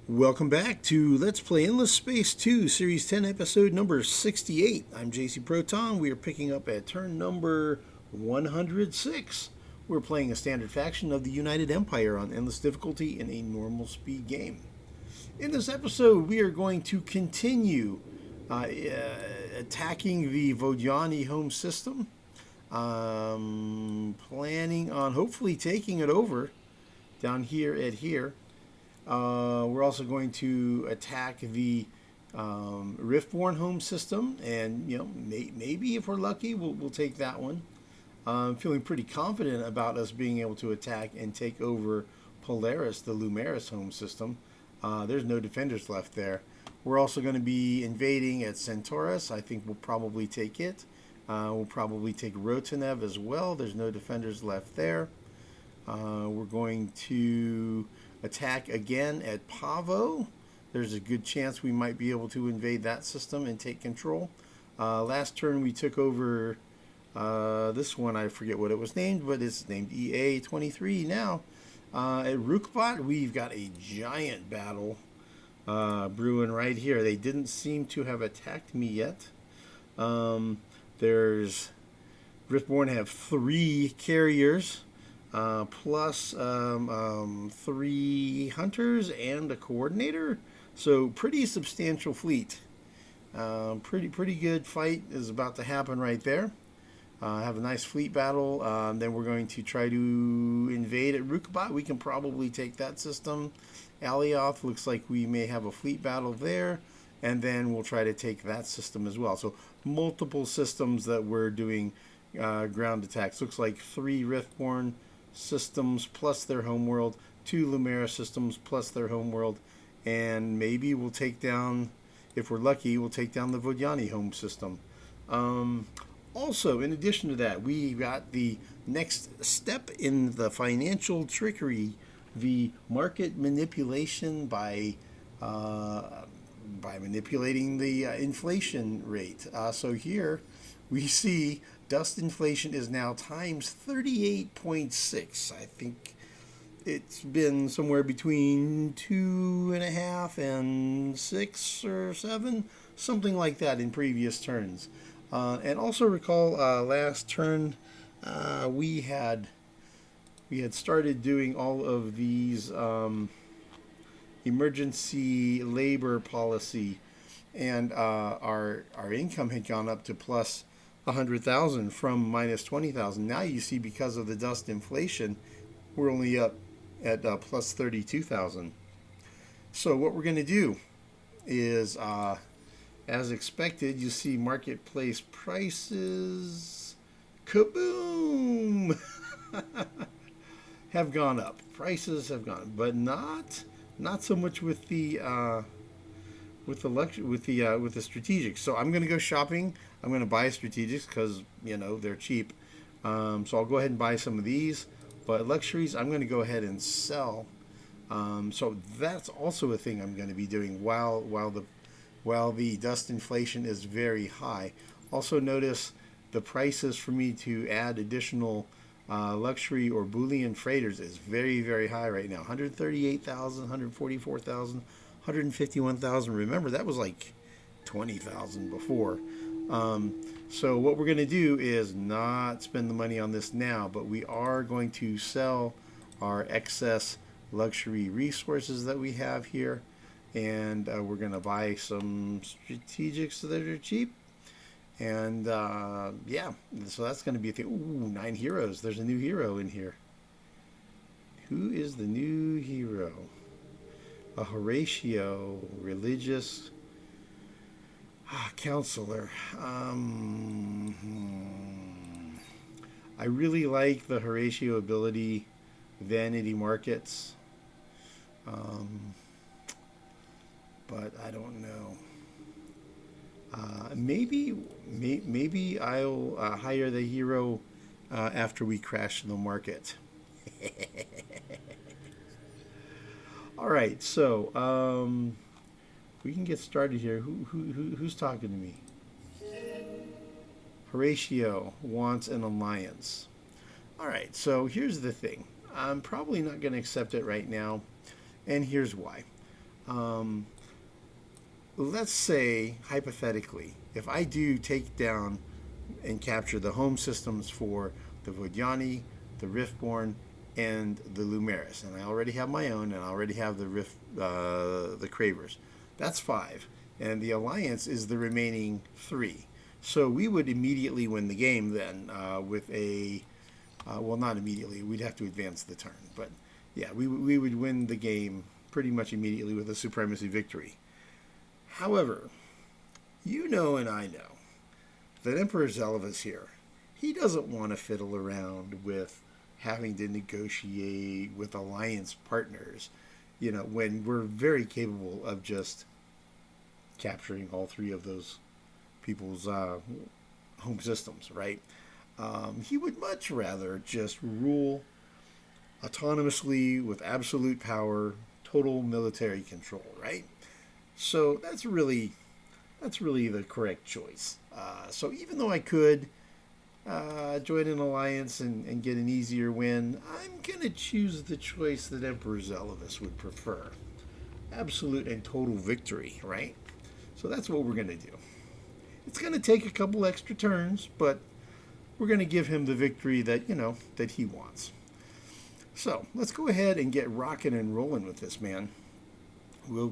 Welcome back to Let's Play Endless Space 2, Series 10, Episode number 68. I'm JC Proton. We are picking up at turn number 106. We're playing a standard faction of the United Empire on Endless Difficulty in a normal speed game. In this episode, we are going to continue attacking the Vodjani home system. Planning on hopefully taking it over down here at here. We're also going to attack the Riftborn home system, and maybe if we're lucky, we'll take that one. I'm feeling pretty confident about us being able to attack and take over Polaris, the Lumeris home system. There's no defenders left there. We're also going to be invading at Centaurus. I think we'll probably take it. We'll probably take Rotanev as well. There's no defenders left there. We're going to attack again at Pavo. There's a good chance we might be able to invade that system and take control. Last turn we took over this one. I forget what it was named, but it's named EA23 now. At Rukbat, we've got a giant battle brewing right here. They didn't seem to have attacked me yet. There's Riftborn have 3 carriers. Plus 3 hunters and a coordinator, so pretty substantial fleet. Pretty good fight is about to happen right there. Have a nice fleet battle. Then we're going to try to invade at Rukbat. We can probably take that system. Alioth looks like we may have a fleet battle there, and then we'll try to take that system as well. So multiple systems that we're doing ground attacks. Looks like 3 Riftborn systems plus their homeworld, 2 Lumera systems plus their homeworld, and maybe we'll take down, if we're lucky, we'll take down the Vodjani home system. Also, in addition to that, we got the next step in the financial trickery, the market manipulation by manipulating the inflation rate. So here we see dust inflation is now times 38.6. I think it's been somewhere between 2.5 and 6 or 7, something like that in previous turns. And also recall last turn we had started doing all of these emergency labor policy, and our income had gone up to plus 100,000 from minus 20,000. Now you see, because of the dust inflation, we're only up at plus 32,000. So what we're going to do is, as expected, you see marketplace prices, kaboom, have gone up. Prices have gone, but not so much with the strategics. So I'm going to go shopping. I'm going to buy strategics because they're cheap. So I'll go ahead and buy some of these. But luxuries, I'm going to go ahead and sell. So that's also a thing I'm going to be doing while the dust inflation is very high. Also notice the prices for me to add additional luxury or Boolean freighters is very, very high right now. 138,000, 144,000, 151,000. Remember, that was like 20,000 before. So what we're going to do is not spend the money on this now, but we are going to sell our excess luxury resources that we have here, and we're going to buy some strategics that are cheap. And yeah, so that's going to be a thing. Ooh, 9 heroes. There's a new hero in here. Who is the new hero? A Horatio, religious counselor. I really like the Horatio ability, Vanity Markets, but I don't know. Maybe I'll hire the hero after we crash the market. All right, so we can get started here. Who's talking to me? Horatio wants an alliance. All right, so here's the thing. I'm probably not going to accept it right now, and here's why. Um, let's say, hypothetically, if I do take down and capture the home systems for the Vodyani, the Riftborn, and the Lumeris, and I already have my own, and I already have the Cravers. That's 5, and the Alliance is the remaining 3. So we would immediately win the game then with a, well, not immediately. We'd have to advance the turn, but yeah, we would win the game pretty much immediately with a supremacy victory. However, you know and I know that Emperor Zelivus here, he doesn't want to fiddle around with having to negotiate with alliance partners, you know, when we're very capable of just capturing all 3 of those people's home systems, right? He would much rather just rule autonomously with absolute power, total military control, right? So that's really the correct choice. So even though I could join an alliance and get an easier win, I'm going to choose the choice that Emperor Zelivus would prefer. Absolute and total victory, right? So that's what we're going to do. It's going to take a couple extra turns, but we're going to give him the victory that, you know, that he wants. So let's go ahead and get rocking and rolling with this, man. We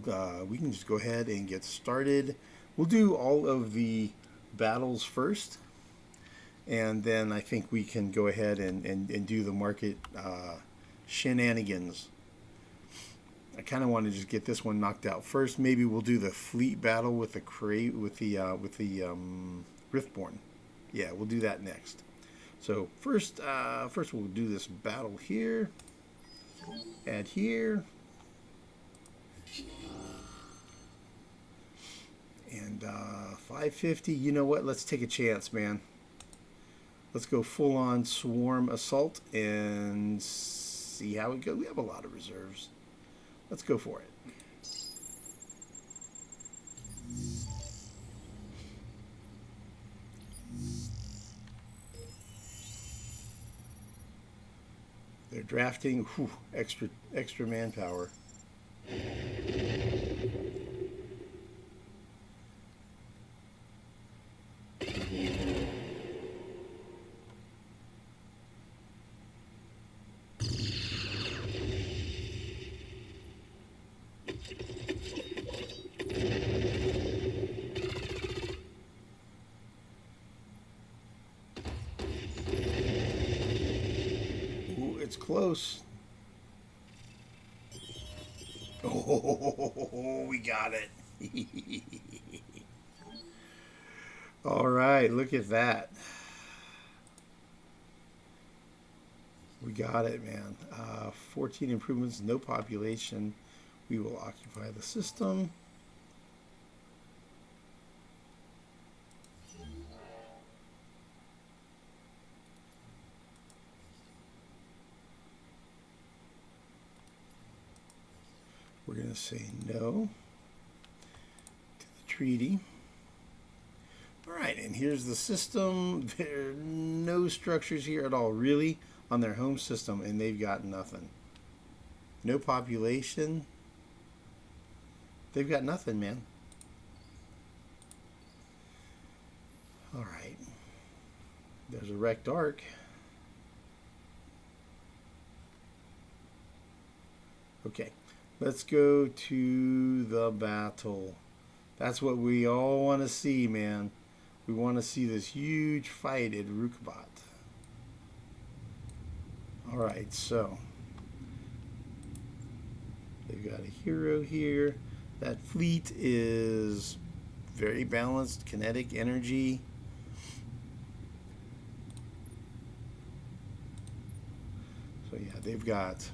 can just go ahead and get started. We'll do all of the battles first, and then I think we can go ahead and do the market shenanigans. I kind of want to just get this one knocked out first. Maybe we'll do the fleet battle with the Riftborn. Yeah, we'll do that next. So first we'll do this battle here. Add here. And 550. You know what? Let's take a chance, man. Let's go full-on swarm assault and see how it goes. We have a lot of reserves. Let's go for it. They're drafting extra manpower. It's close. Oh, we got it. All right, look at that. We got it, man. 14 improvements, no population. We will occupy the system. We're going to say no to the treaty. All right, and here's the system. There are no structures here at all, really, on their home system, and they've got nothing. No population. They've got nothing, man. All right. There's a wrecked ark. Okay. Let's go to the battle. That's what we all want to see, man. We want to see this huge fight at Rukbat. Alright, so they've got a hero here. That fleet is very balanced, kinetic energy. So yeah, they've got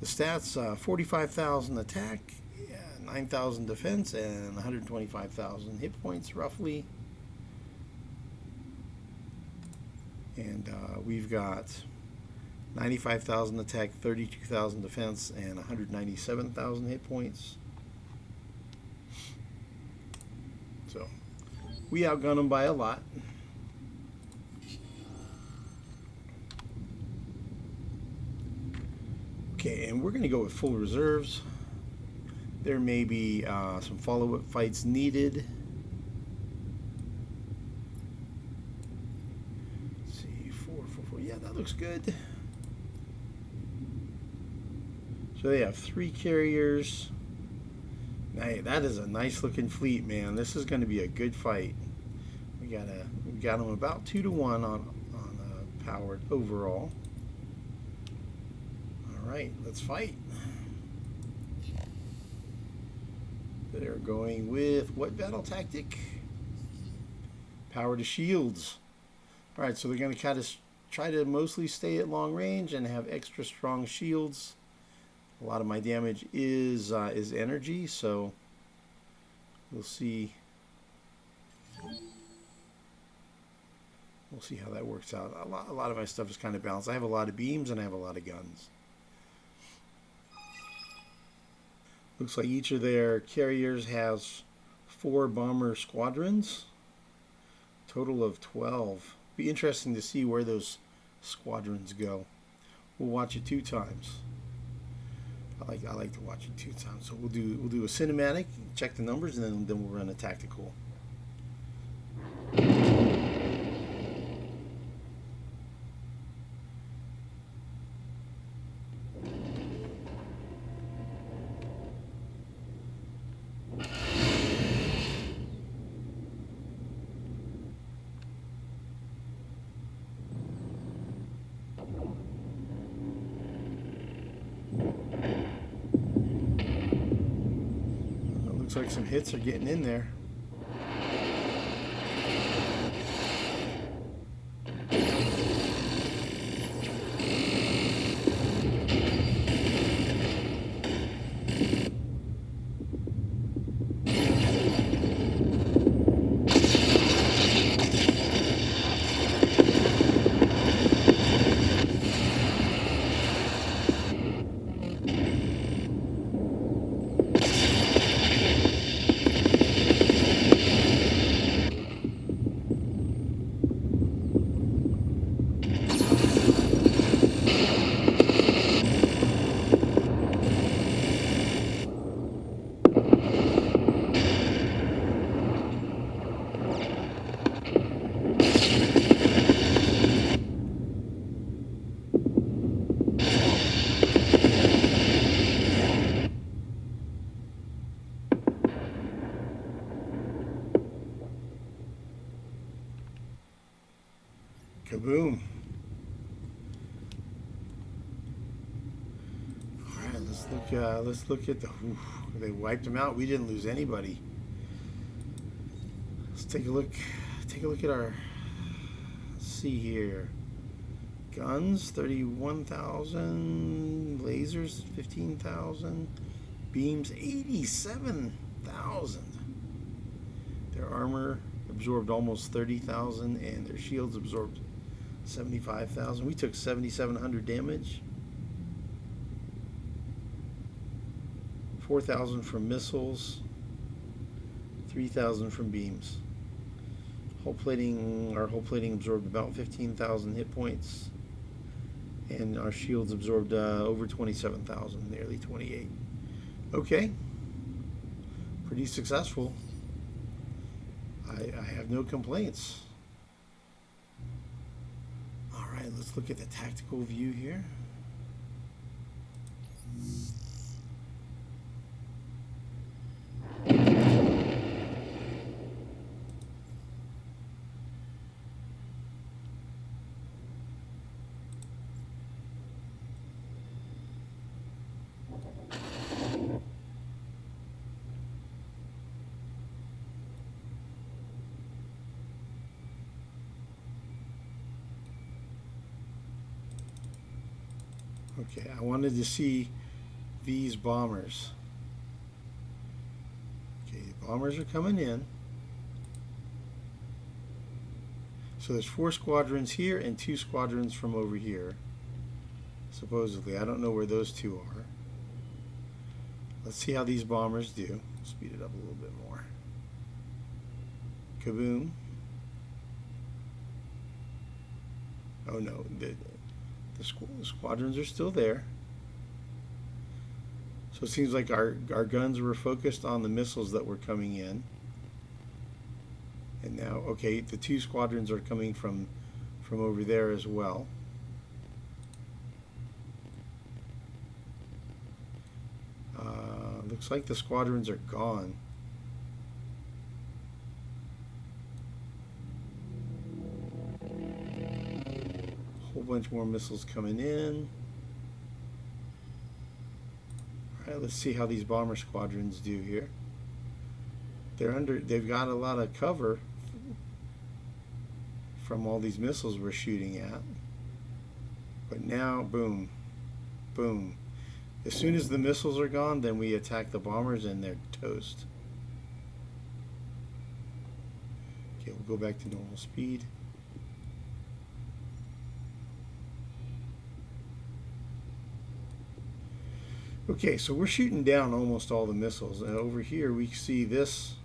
the stats, 45,000 attack, 9,000 defense, and 125,000 hit points, roughly. And we've got 95,000 attack, 32,000 defense, and 197,000 hit points. So we outgun them by a lot. Okay, and we're going to go with full reserves. There may be some follow-up fights needed. Let's see, 4. Yeah, that looks good. So they have 3 carriers. Hey, that is a nice looking fleet, man. This is going to be a good fight. We got them about 2-to-1 on powered overall. All right, let's fight. They're going with what battle tactic? Power to shields. All right, so they're going to kind of try to mostly stay at long range and have extra strong shields. A lot of my damage is energy, so we'll see. We'll see how that works out. A lot of my stuff is kind of balanced. I have a lot of beams and I have a lot of guns. Looks like each of their carriers has 4 bomber squadrons. Total of 12. Be interesting to see where those squadrons go. We'll watch it 2 times. I like to watch it 2 times. So we'll do a cinematic, check the numbers, and then we'll run a tactical. Looks like some hits are getting in there. Kaboom. All right, let's look at the. Oof, they wiped them out. We didn't lose anybody. Let's take a look. Take a look at our. Let's see here. Guns 31,000. Lasers 15,000. Beams 87,000. Their armor absorbed almost 30,000, and their shields absorbed 75,000. We took 7,700 damage. 4,000 from missiles. 3,000 from beams. Our hull plating absorbed about 15,000 hit points, and our shields absorbed over 27,000, nearly 28. Okay, pretty successful. I have no complaints. All right, let's look at the tactical view here. Okay, I wanted to see these bombers. Okay, the bombers are coming in. So there's 4 squadrons here and 2 squadrons from over here. Supposedly, I don't know where those 2 are. Let's see how these bombers do. Speed it up a little bit more. Kaboom. Oh no, the squadrons are still there. So it seems like our guns were focused on the missiles that were coming in. And now, okay, the 2 squadrons are coming from over there as well. Looks like the squadrons are gone. Whole bunch more missiles coming in. All right, let's see how these bomber squadrons do here. They've got a lot of cover from all these missiles we're shooting at. But now, boom, boom. As soon as the missiles are gone, then we attack the bombers and they're toast. Okay, we'll go back to normal speed. Okay, so we're shooting down almost all the missiles. And over here we see this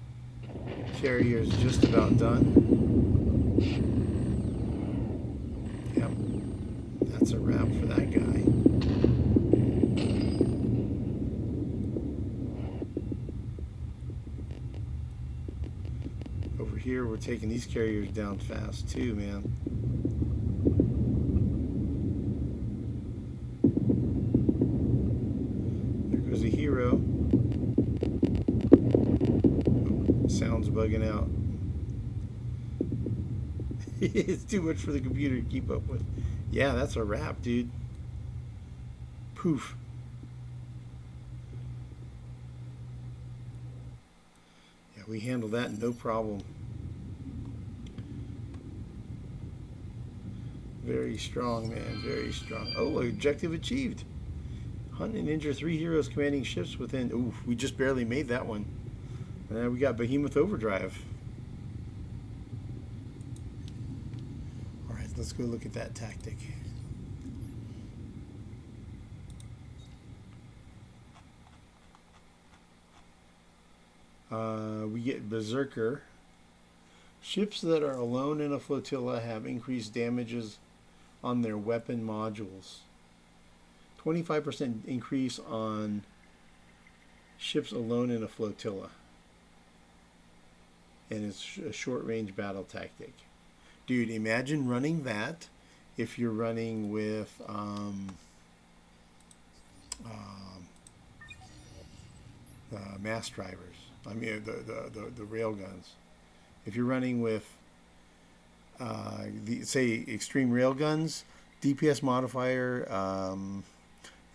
carrier is just about done. Yep, that's a wrap for that guy. Over here we're taking these carriers down fast too, man. There's a hero. Oh, sound's bugging out. It's too much for the computer to keep up with. Yeah, that's a wrap, dude. Poof. Yeah, we handled that no problem. Very strong, man. Very strong. Oh, objective achieved. Hunt and injure 3 heroes commanding ships within... Ooh, we just barely made that one. And then we got Behemoth Overdrive. Alright, let's go look at that tactic. We get Berserker. Ships that are alone in a flotilla have increased damages on their weapon modules. 25% increase on ships alone in a flotilla. And it's a short-range battle tactic. Dude, imagine running that if you're running with mass drivers. I mean, the rail guns. If you're running with, say, extreme rail guns, DPS modifier,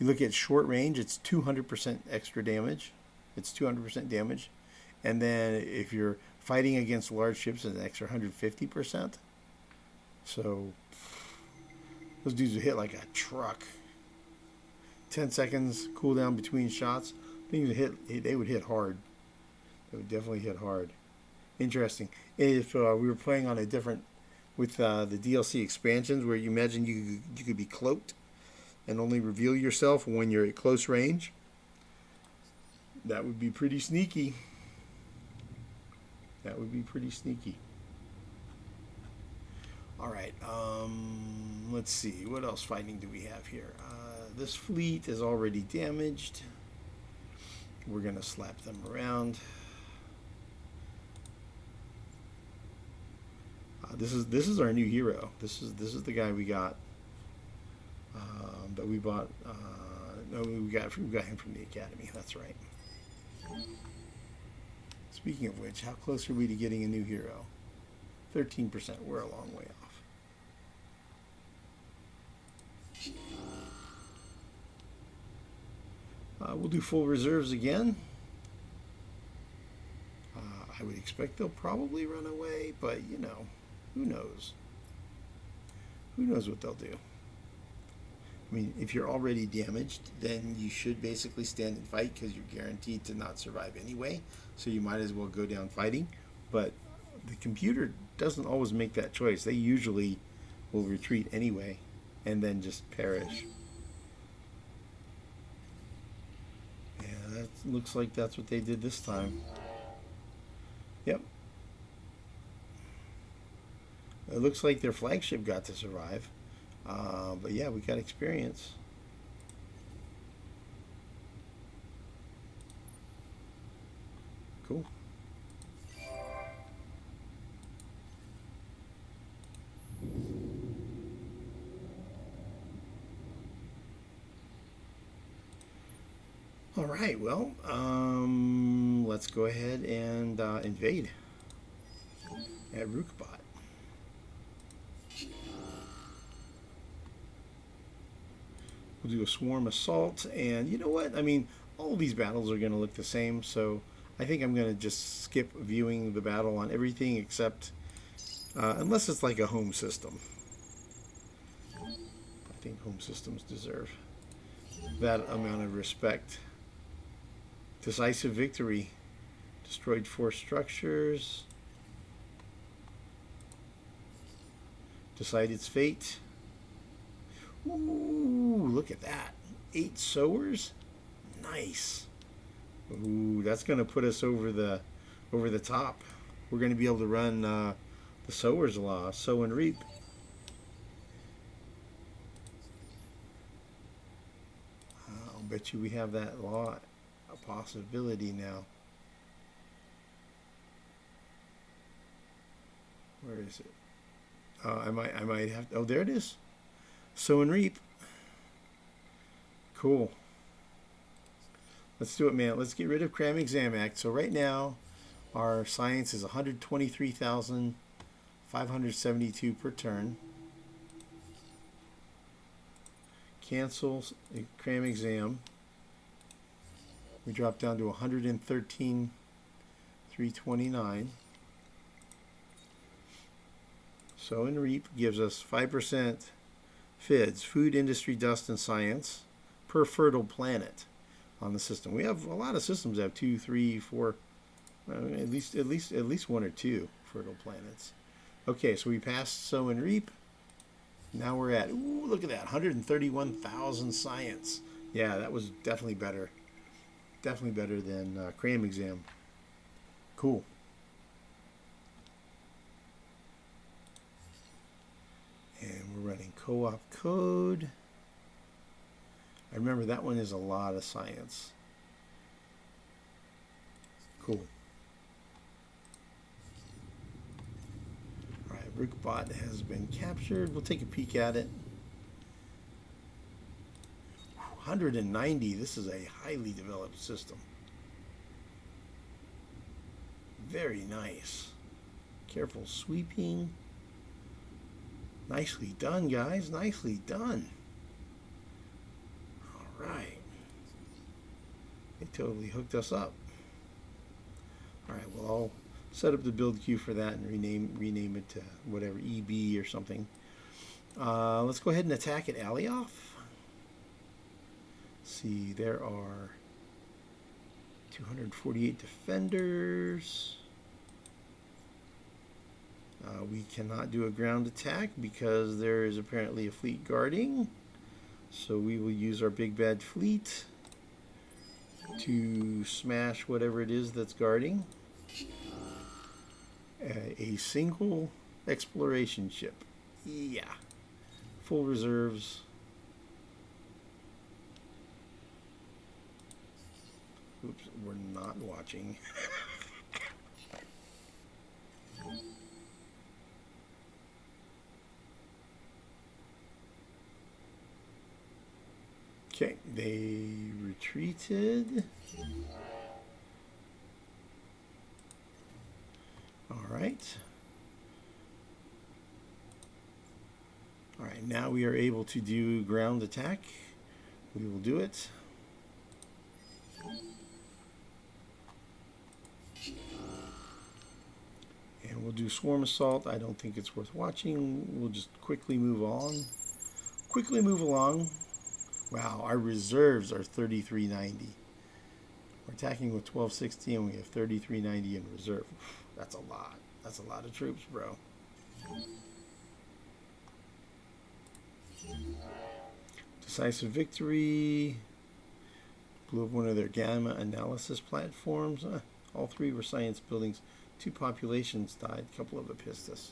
you look at short range, it's 200% extra damage. It's 200% damage. And then if you're fighting against large ships, it's an extra 150%. So those dudes would hit like a truck. 10 seconds cooldown between shots. Things they would hit hard. They would definitely hit hard. Interesting. If we were playing on a different, with the DLC expansions, where you imagine you could be cloaked and only reveal yourself when you're at close range, that would be pretty sneaky. That would be pretty sneaky. All right. Let's see. What else fighting do we have here? This fleet is already damaged. We're gonna slap them around. This is our new hero. This is the guy we got. That we bought. No, we got him from the academy. That's right. Speaking of which, how close are we to getting a new hero? 13%. We're a long way off. We'll do full reserves again. I would expect they'll probably run away, but you know, who knows? Who knows what they'll do? I mean, if you're already damaged, then you should basically stand and fight because you're guaranteed to not survive anyway. So you might as well go down fighting. But the computer doesn't always make that choice. They usually will retreat anyway and then just perish. Yeah, that looks like that's what they did this time. Yep. It looks like their flagship got to survive. But yeah, we got experience. Cool. All right, well, let's go ahead and invade at Rukbat. We'll do a swarm assault, and you know what? I mean, all these battles are going to look the same, so I think I'm going to just skip viewing the battle on everything except, unless it's like a home system. I think home systems deserve that amount of respect. Decisive victory. Destroyed 4 structures. Decide its fate. Ooh, look at that. 8 sowers. Nice. Ooh, that's going to put us over the top. We're going to be able to run the sower's law, sow and reap. I'll bet you we have that law a possibility now. Where is it? I might have. Oh, there it is. Sow and reap. Cool. Let's do it, man. Let's get rid of Cram Exam Act. So right now, our science is 123,572 per turn. Cancel Cram Exam. We drop down to 113,329. Sow and reap gives us 5% FIDS, food, industry, dust, and science, per fertile planet on the system. We have a lot of systems that have 2, 3, 4, at least 1 or 2 fertile planets. Okay, so we passed sow and reap. Now we're at, ooh, look at that, 131,000 science. Yeah, that was definitely better. Definitely better than Cram Exam. Cool. And we're running co-op code. I remember that one is a lot of science. Cool. All right, Rukbat has been captured. We'll take a peek at it. 190. This is a highly developed system. Very nice. Careful sweeping. Nicely done, guys. Nicely done. All right. They totally hooked us up. All right, well, I'll set up the build queue for that and rename it to whatever, EB or something. Let's go ahead and attack at Alioth. See, there are 248 defenders. We cannot do a ground attack because there is apparently a fleet guarding. So we will use our big bad fleet to smash whatever it is that's guarding. A single exploration ship. Yeah. Full reserves. Oops, we're not watching. Okay, they retreated. All right. All right, now we are able to do ground attack. We will do it. And we'll do swarm assault. I don't think it's worth watching. We'll just quickly move on. Quickly move along. Wow, our reserves are 3390. We're attacking with 1260 and we have 3390 in reserve. That's a lot. That's a lot of troops, bro. Decisive victory. Blew up one of their gamma analysis platforms. All 3 were science buildings. 2 populations died. A couple of them pissed us.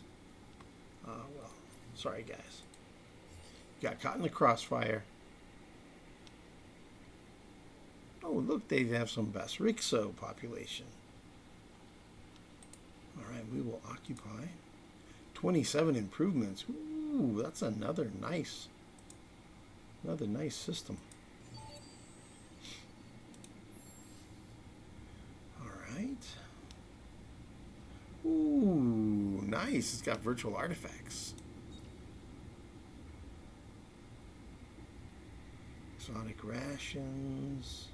Well, sorry guys. Got caught in the crossfire. Oh, look, they have some Basrixo population. All right, we will occupy. 27 improvements. Ooh, that's another nice system. All right. Ooh, nice. It's got virtual artifacts. Exotic rations.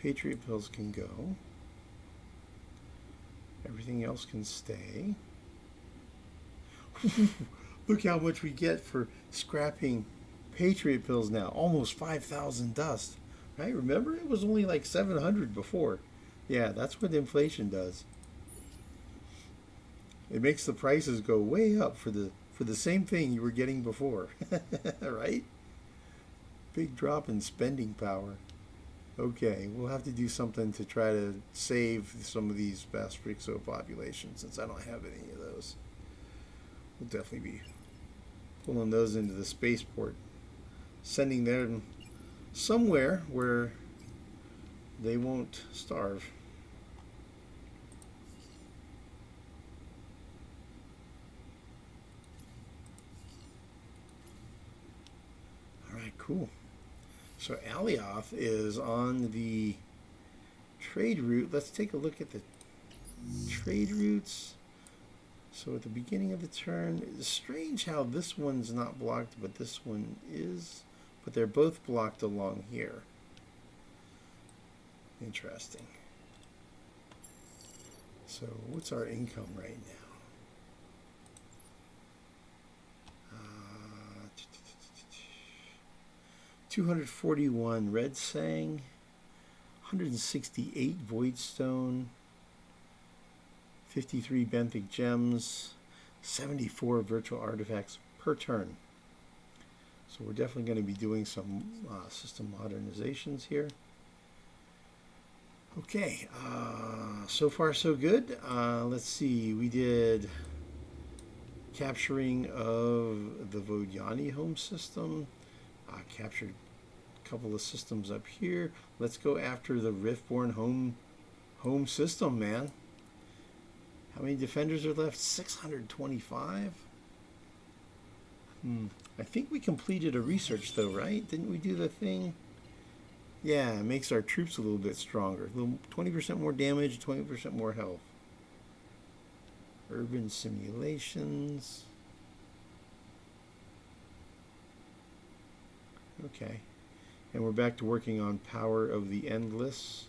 Patriot pills can go. Everything else can stay. Look how much we get for scrapping Patriot pills now. Almost 5,000 dust. Right? Remember, it was only like 700 before. Yeah, that's what inflation does. It makes the prices go way up for the same thing you were getting before. Right? Big drop in spending power. Okay, we'll have to do something to try to save some of these Bastrixo populations, since I don't have any of those. We'll definitely be pulling those into the spaceport, sending them somewhere where they won't starve. All right, cool. So Alioth is on the trade route. Let's take a look at the trade routes. So at the beginning of the turn, it's strange how this one's not blocked, but this one is. But they're both blocked along here. Interesting. So what's our income right now? 241 Red Sang, 168 Voidstone, 53 Benthic Gems, 74 Virtual Artifacts per turn. So we're definitely going to be doing some system modernizations here. Okay, so far so good. Let's see, we did capturing of the Vodyani home system. Captured a couple of systems up here. Let's go after the Riftborn home system, man. How many defenders are left? 625. I think we completed a research though, right? Didn't we do the thing? Yeah, it makes our troops a little bit stronger. 20% more damage, 20% more health. Urban simulations. Okay. And we're back to working on Power of the Endless.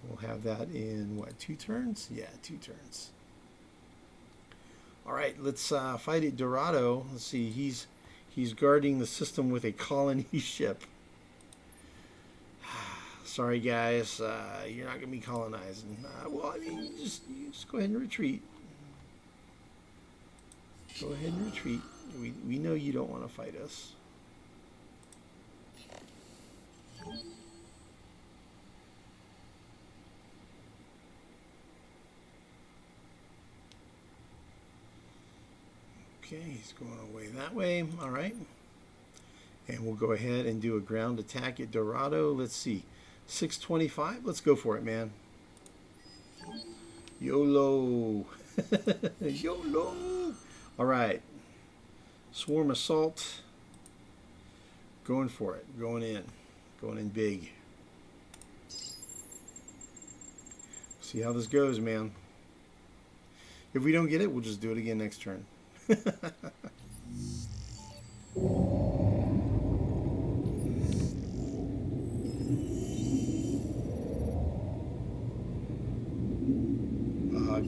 We'll have that in, what, 2 turns? Yeah, 2 turns. All right, let's fight at Dorado. Let's see, he's guarding the system with a colony ship. Sorry, guys, you're not going to be colonizing. Well, I mean, you just go ahead and retreat. Go ahead and retreat. We know you don't want to fight us. Okay, he's going away that way. All right. And we'll go ahead and do a ground attack at Dorado. Let's see. 625. Let's go for it, man. YOLO. YOLO. All right. Swarm assault. Going for it. Going in big. See how this goes, man. If we don't get it, we'll just do it again next turn.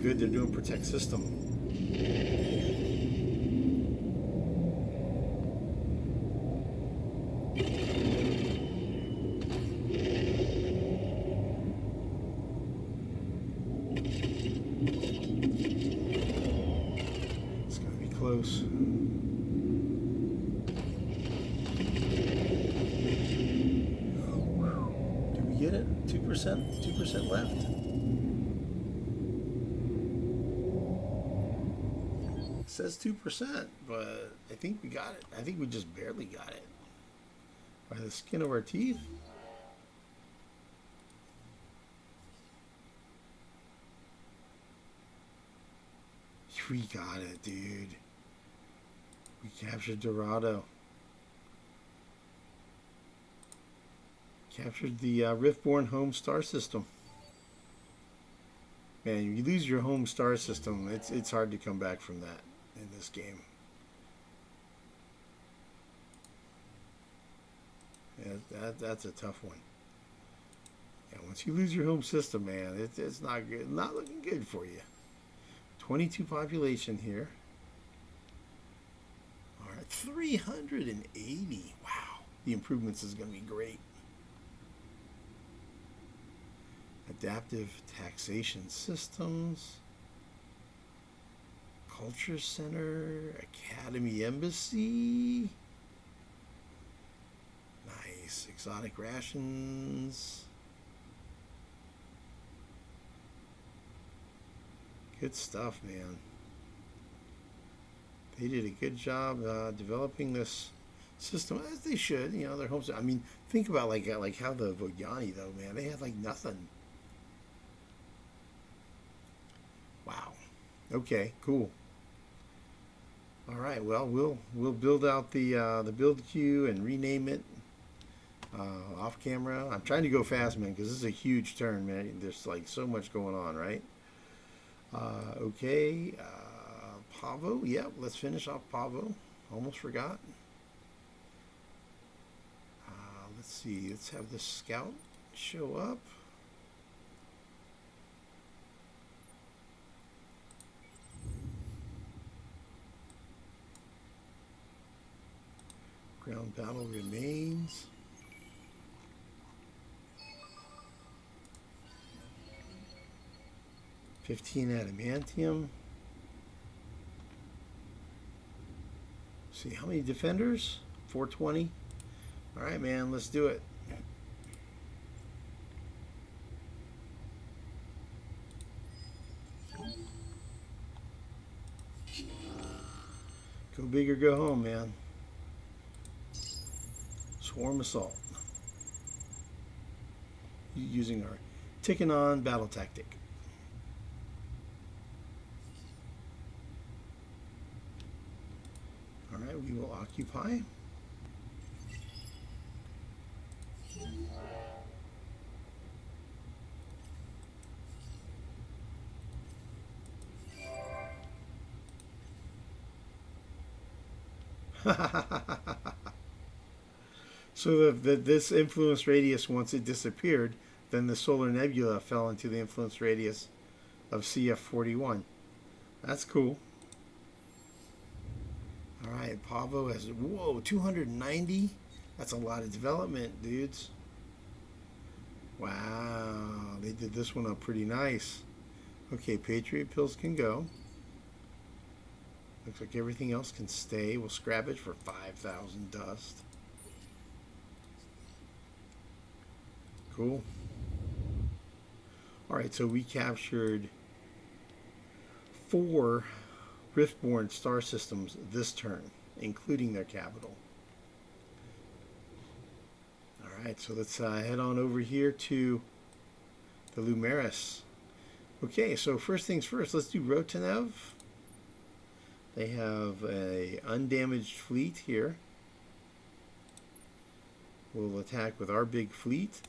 Good, they're doing protect system. It's gonna be close. Did we get it? 2%? 2% left? Says 2%, but I think we got it. I think we just barely got it. By the skin of our teeth. We got it, dude. We captured Dorado. Captured the Riftborn home star system. Man, you lose your home star system, it's hard to come back from that in this game. Yeah, that's a tough one. Yeah, once you lose your home system, man, it's not good, not looking good for you. 22 population here. All right, 380. Wow, the improvements is going to be great. Adaptive taxation systems. Culture Center, Academy Embassy. Nice. Exotic rations. Good stuff, man. They did a good job developing this system, as they should. You know, their homes. I mean, think about like how the Vogyani, though, man. They had like nothing. Wow. Okay. Cool. All right. Well, we'll build out the build queue and rename it off camera. I'm trying to go fast, man, because this is a huge turn, man. There's like so much going on, right? Okay. Pavo. Yep. Let's finish off Pavo. Almost forgot. Let's see. Let's have the scout show up. Ground battle remains. $15 adamantium. See how many defenders? 420. All right, man. Let's do it. Go big or go home, man. Swarm assault. Using our ticking on battle tactic. All right, we will occupy. So this influence radius, once it disappeared, then the solar nebula fell into the influence radius of CF41. That's cool. All right, Pavo has, whoa, 290? That's a lot of development, dudes. Wow, they did this one up pretty nice. Okay, Patriot pills can go. Looks like everything else can stay. We'll scrap it for 5,000 dust. Cool. All right, so we captured 4 Riftborn star systems this turn, including their capital. All right, so let's head on over here to the Lumeris. Okay, so first things first, let's do Rotanev. They have a undamaged fleet here. We'll attack with our big fleet.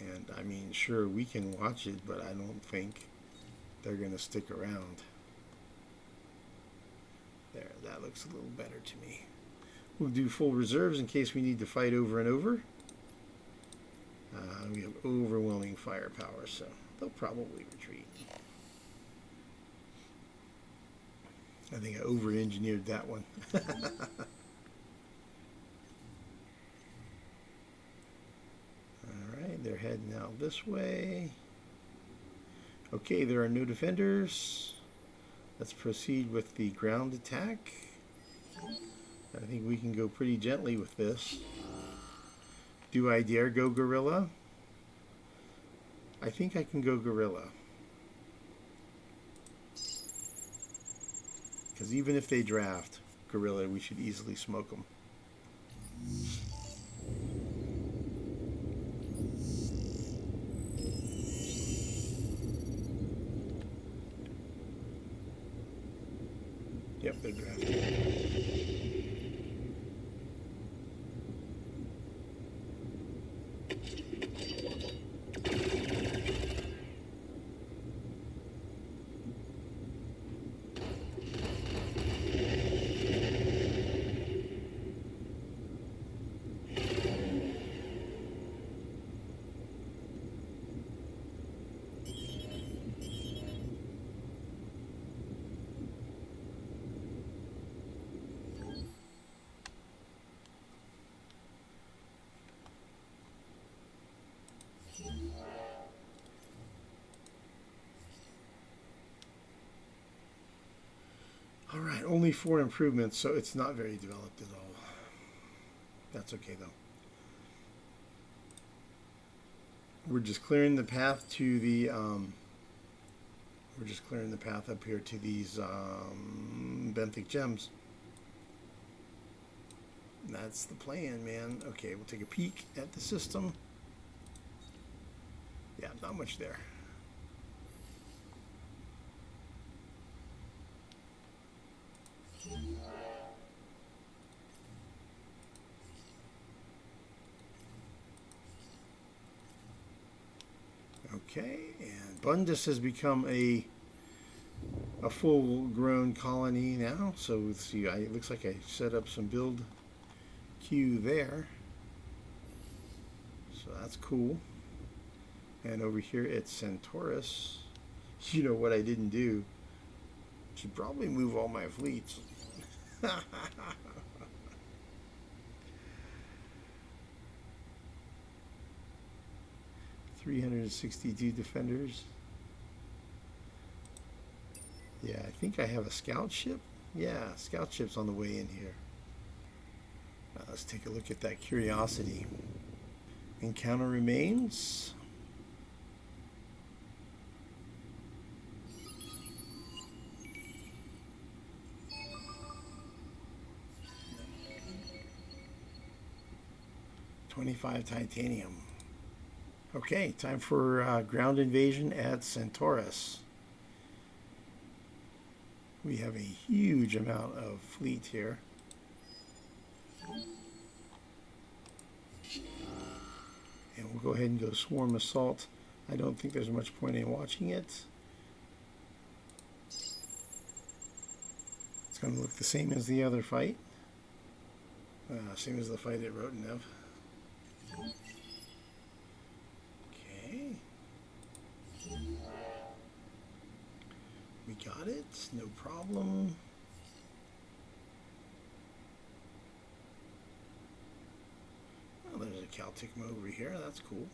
And I mean, sure, we can watch it, but I don't think they're going to stick around. There, that looks a little better to me. We'll do full reserves in case we need to fight over and over. We have overwhelming firepower, so they'll probably retreat. I think I over-engineered that one. Alright, they're heading out this way. Okay, there are no defenders. Let's proceed with the ground attack. I think we can go pretty gently with this. Do I dare go gorilla? I think I can go gorilla. Because even if they draft gorilla, we should easily smoke them. only 4 improvements, so it's not very developed at all. That's okay though. We're just clearing the path to the we're just clearing the path up here to these benthic gems. That's the plan, man. Okay, we'll take a peek at the system. Yeah, not much there. Okay, and Bundus has become a full-grown colony now. So let's see. It looks like I set up some build queue there. So that's cool. And over here it's Centaurus. You know what I didn't do? Should probably move all my fleets. 362 defenders. Yeah, I think I have a scout ship. Yeah, scout ship's on the way in here. Let's take a look at that curiosity. Encounter remains. $25 titanium. Okay, time for ground invasion at Centaurus. We have a huge amount of fleet here. And we'll go ahead and go swarm assault. I don't think there's much point in watching it. It's going to look the same as the other fight. Same as the fight at Rotenov. Okay. We got it, no problem. Oh, there's a Calticma over here, that's cool.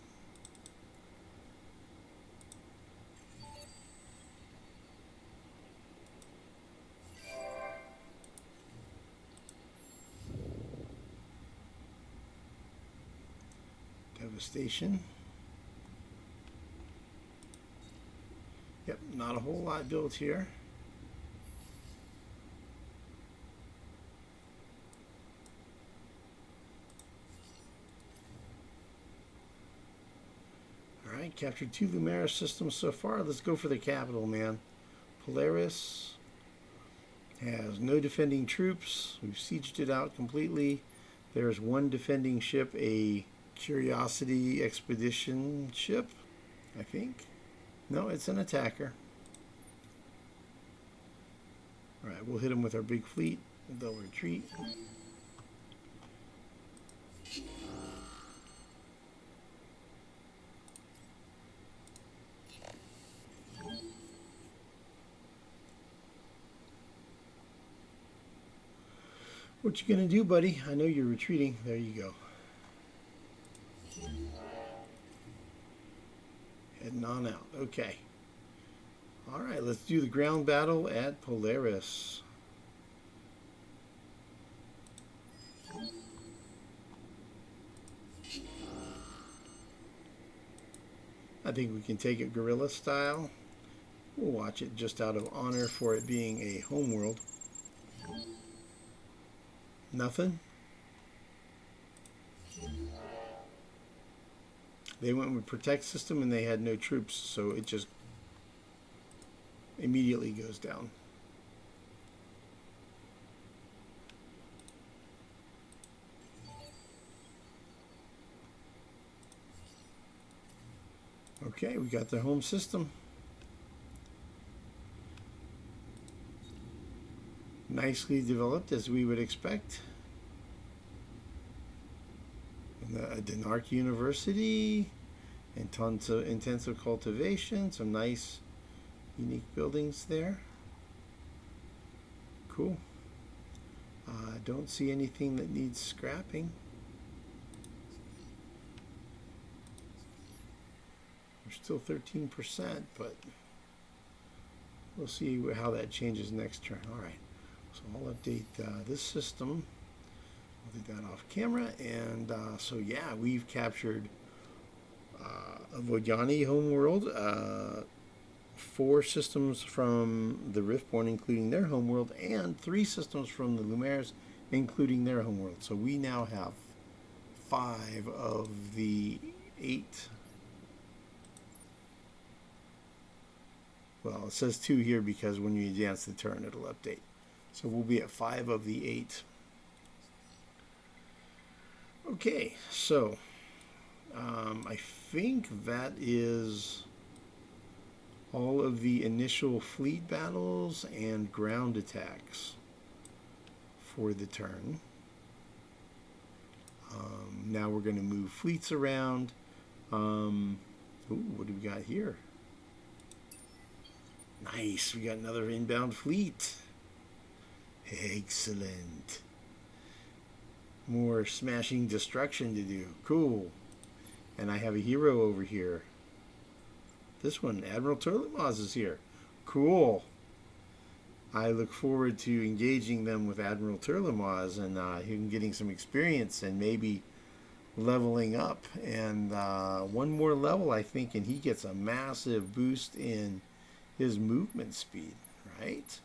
Devastation. Yep, not a whole lot built here. All right, captured 2 Lumeris systems so far. Let's go for the capital, man. Polaris has no defending troops. We've sieged it out completely. There's 1 defending ship, a Curiosity expedition ship, I think. No, it's an attacker. All right, we'll hit them with our big fleet. They'll retreat. What you gonna do, buddy? I know you're retreating. There you go. Heading on out. Okay. All right, let's do the ground battle at Polaris. I think we can take it guerrilla style. We'll watch it just out of honor for it being a homeworld. Nothing? They went with protect system and they had no troops, so it just immediately goes down. Okay, we got the home system. Nicely developed, as we would expect. The Denark University, intensive cultivation, some nice unique buildings there. Cool. Don't see anything that needs scrapping. We're still 13%, but we'll see how that changes next turn. All right. So I'll update this system. I'll do that off camera. And so yeah, we've captured a Vodyani homeworld, 4 systems from the Riftborn, including their homeworld, and 3 systems from the Lumières, including their homeworld. So we now have 5 of the 8. Well, it says 2 here because when you advance the turn, it'll update. So we'll be at 5 of the 8. Okay, so I think that is all of the initial fleet battles and ground attacks for the turn. Now we're going to move fleets around. Ooh, what do we got here? Nice, we got another inbound fleet. Excellent. More smashing destruction to do. Cool. And I have a hero over here. This one, Admiral Turlimaz, is here. Cool. I look forward to engaging them with Admiral Turlimaz and him getting some experience and maybe leveling up. And one more level, I think, and he gets a massive boost in his movement speed, right?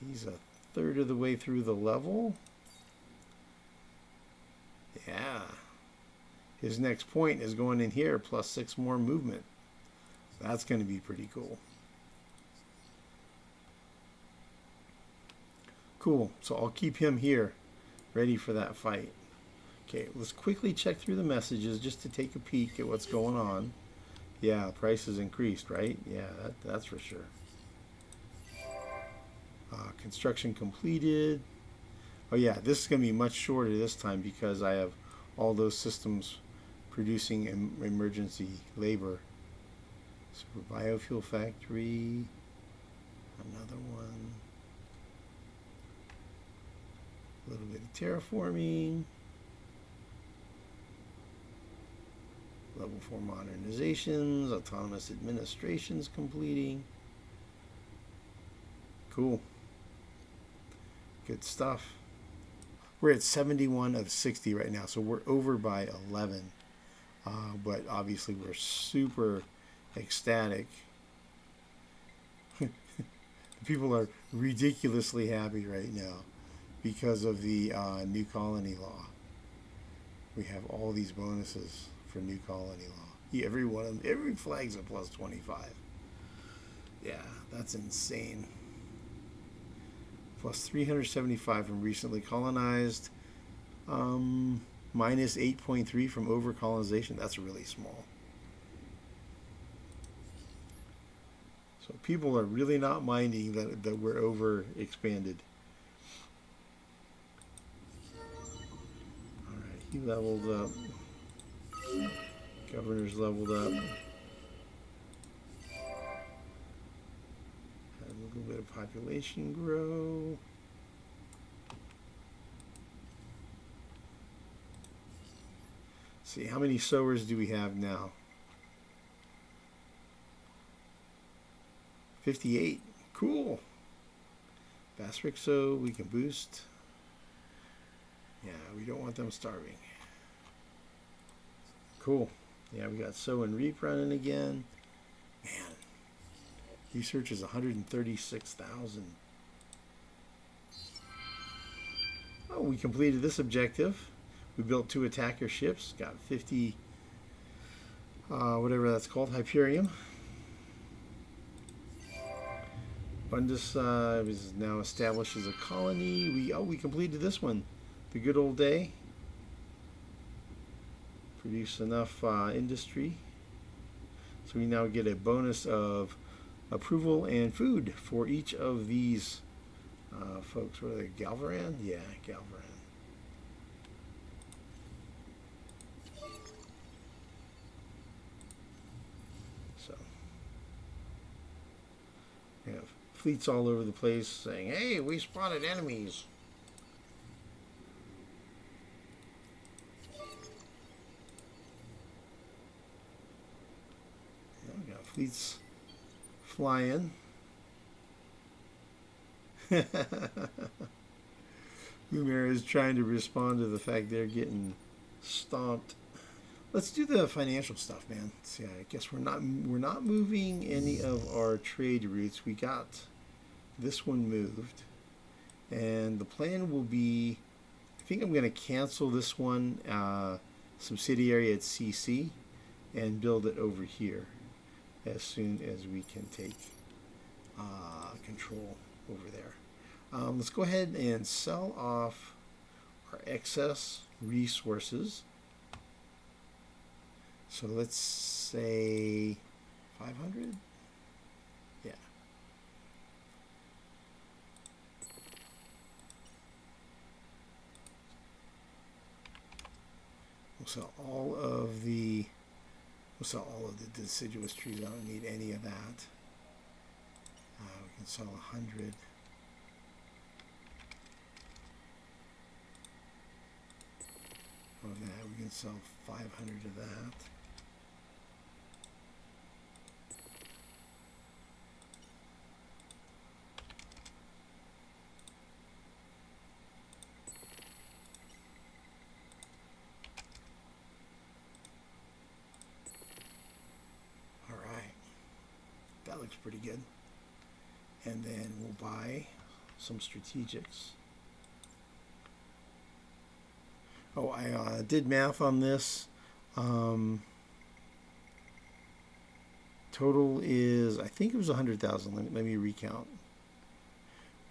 He's a third of the way through the level. Yeah. His next point is going in here, plus 6 more movement. That's going to be pretty cool. Cool. So I'll keep him here, ready for that fight. Okay, let's quickly check through the messages just to take a peek at what's going on. Yeah, price has increased, right? Yeah, that's for sure. Construction completed. Oh yeah, this is going to be much shorter this time because I have all those systems producing emergency labor. Super biofuel factory. Another one. A little bit of terraforming. Level 4 modernizations. Autonomous administrations completing. Cool. Good stuff. We're at 71 of 60 right now, so we're over by 11. But obviously we're super ecstatic. People are ridiculously happy right now because of the new colony law. We have all these bonuses for new colony law. Every one of them, every flag's a plus 25. Yeah, that's insane. Plus 375 from recently colonized. Minus 8.3 from over colonization. That's really small. So people are really not minding that we're over expanded. Alright, he leveled up. Governor's leveled up. Had a little bit of population grow. See, how many sowers do we have now? 58. Cool. Bastric sow, we can boost. Yeah, we don't want them starving. Cool. Yeah, we got sow and reap running again. Man, research is 136,000. Oh, we completed this objective. We built 2 attacker ships, got 50, whatever that's called, Hyperium. Bundus is now established as a colony. We completed this one, the good old day. Produce enough industry. So we now get a bonus of approval and food for each of these folks. What are they, Galvaran? Yeah, Galvaran. So we have fleets all over the place saying, hey, we spotted enemies. Yeah, we got fleets flying. Umar is trying to respond to the fact they're getting stomped. Let's do the financial stuff, man. See, I guess we're not moving any of our trade routes. We got this one moved, and the plan will be, I think I'm going to cancel this one subsidiary at CC and build it over here as soon as we can take control over there. Let's go ahead and sell off our excess resources. So let's say 500. Yeah. We'll sell all of the deciduous trees. I don't need any of that. We can sell 100. Of that, we can sell 500 of that. All right, that looks pretty good. And then we'll buy some strategics. Oh, I did math on this. Total is, I think it was 100,000. Let me recount.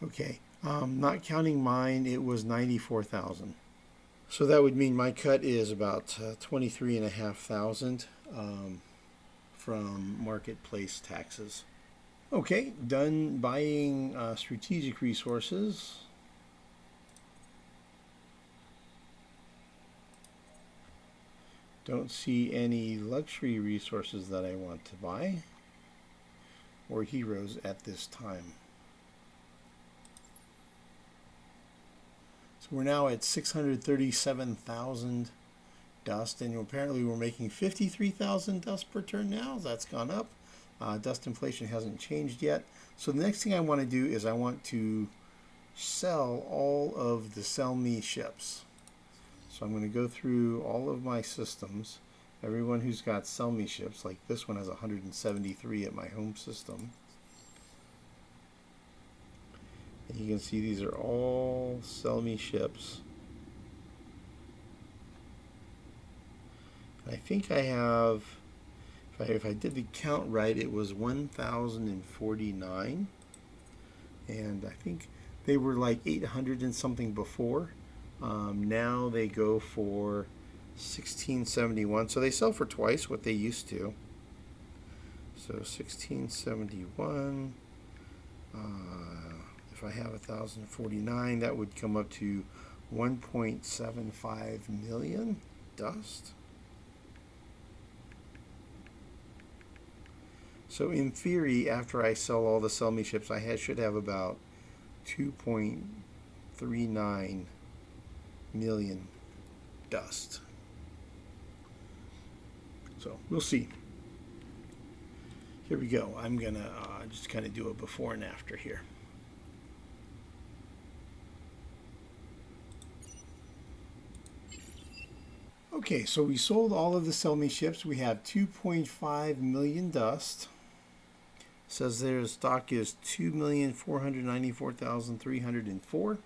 Okay, not counting mine, it was 94,000. So that would mean my cut is about 23,500 from marketplace taxes. Okay, done buying strategic resources. Don't see any luxury resources that I want to buy or heroes at this time. So we're now at 637,000 dust, and apparently we're making 53,000 dust per turn now. That's gone up. Dust inflation hasn't changed yet. So the next thing I want to do is I want to sell all of the SellMe ships. So I'm going to go through all of my systems. Everyone who's got SellMe ships, like this one has 173 at my home system. And you can see these are all SellMe ships. And I think I have, if I did the count right, it was 1,049. And I think they were like 800 and something before. Now they go for 1671, so they sell for twice what they used to. So 1671. If I have 1,049, that would come up to 1.75 million dust. So in theory, after I sell all the SellMe ships, I should have about 2.39 million dust. So we'll see. Here we go. I'm gonna just kind of do a before and after here. Okay, so we sold all of the SellMe ships. We have 2.5 million dust. Says their stock is 2,494,304.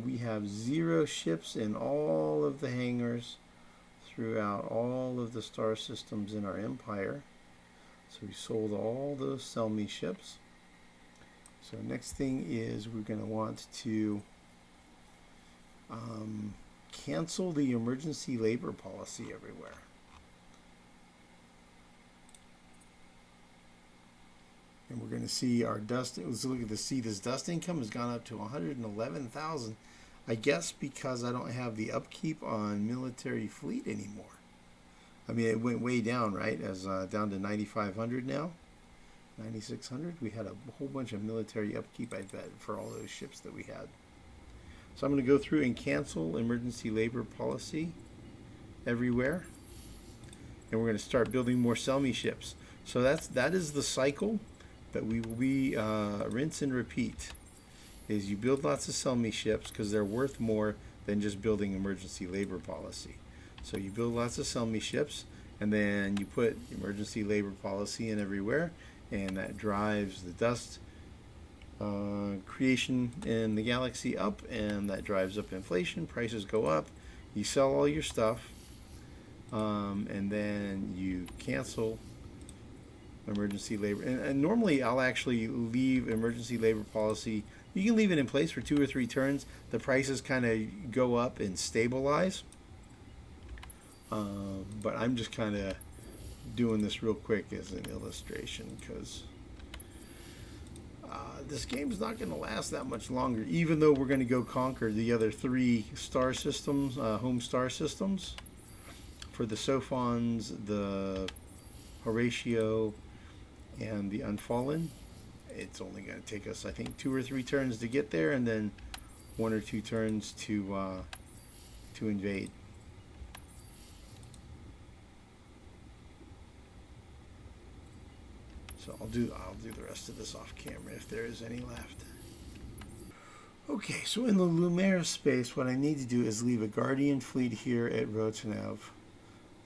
We have 0 ships in all of the hangars throughout all of the star systems in our empire. So we sold all those SellMe ships. So next thing is we're going to want to cancel the emergency labor policy everywhere. And we're going to see our dust. Let's look at this dust income has gone up to 111,000. I guess because I don't have the upkeep on military fleet anymore. I mean, it went way down, right? As down to 9,500 now, 9,600. We had a whole bunch of military upkeep, I bet, for all those ships that we had. So I'm going to go through and cancel emergency labor policy everywhere, and we're going to start building more SellMe ships. So that is the cycle that we will be rinse and repeat. is you build lots of SellMe ships because they're worth more than just building emergency labor policy. So you build lots of SellMe ships, and then you put emergency labor policy in everywhere, and that drives the dust creation in the galaxy up, and that drives up inflation. Prices go up. You sell all your stuff, and then you cancel emergency labor. And normally I'll actually leave emergency labor policy. You can leave it in place for 2 or 3 turns. The prices kind of go up and stabilize. But I'm just kind of doing this real quick as an illustration because this game is not going to last that much longer, even though we're going to go conquer the other 3 star systems, home star systems. For the Sophons, the Horatio, and the Unfallen, it's only going to take us, I think, 2 or 3 turns to get there, and then 1 or 2 turns to invade. So I'll do the rest of this off camera if there is any left. Okay, so in the Lumiere space, what I need to do is leave a Guardian fleet here at Rotanev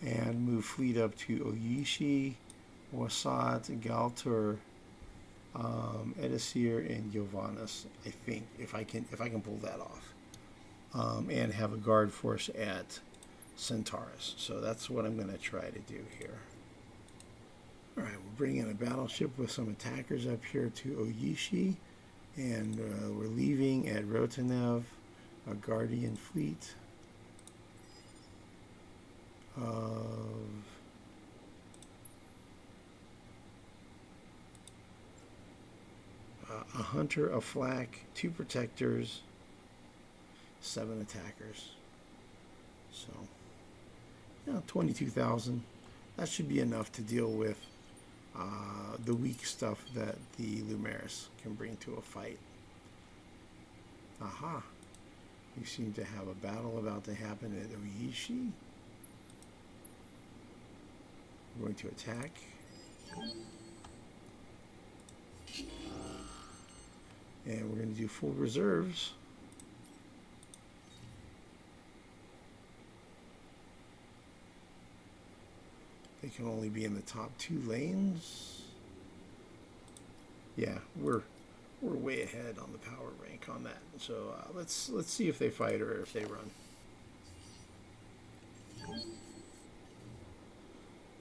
and move fleet up to Oyishi, Wasat, Galtur, Edisir, and Yovanas. I think if I can pull that off, and have a guard force at Centaurus. So that's what I'm going to try to do here. All right, we're bringing a battleship with some attackers up here to Oyishi, and we're leaving at Rotanev a Guardian fleet of a hunter, a flak, 2 protectors, 7 attackers. So, 22,000. That should be enough to deal with the weak stuff that the Lumeris can bring to a fight. Aha. We seem to have a battle about to happen at Oyishi. We're going to attack. And we're going to do full reserves. They can only be in the top 2 lanes. Yeah, we're way ahead on the power rank on that. So let's see if they fight or if they run.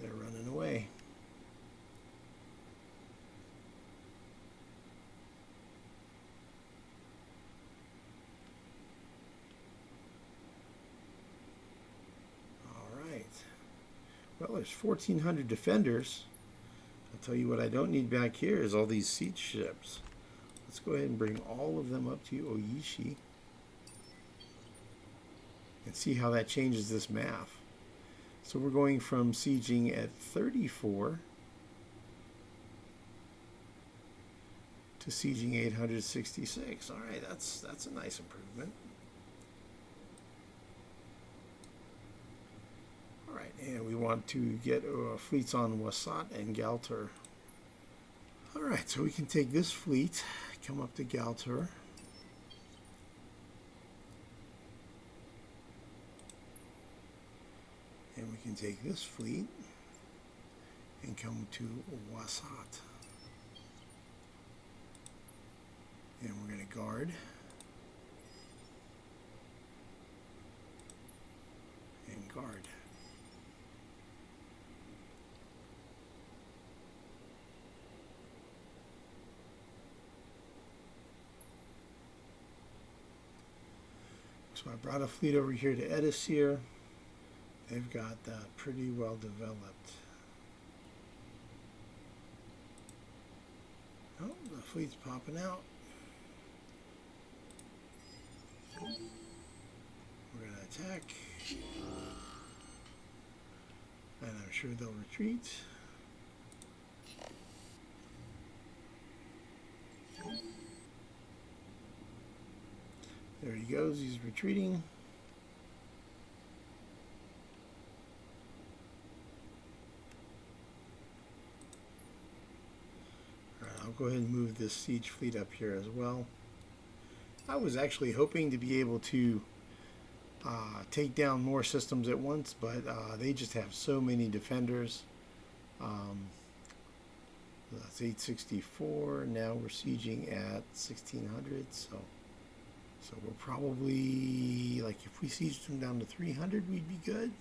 They're running away. Well, there's 1,400 defenders. I'll tell you what I don't need back here is all these siege ships. Let's go ahead and bring all of them up to Oyishi and see how that changes this math. So we're going from sieging at 34 to sieging 866. All right, that's a nice improvement. And we want to get fleets on Wasat and Galtur. All right, so we can take this fleet, come up to Galtur. And we can take this fleet and come to Wasat. And we're going to guard. And guard. So I brought a fleet over here to Edisir. They've got that pretty well developed. Oh, the fleet's popping out. We're going to attack. And I'm sure they'll retreat. There he goes, he's retreating. All right, I'll go ahead and move this siege fleet up here as well. I was actually hoping to be able to take down more systems at once, but they just have so many defenders. That's 864. Now we're sieging at 1600. So we're probably, like, if we sieged them down to 300, we'd be good.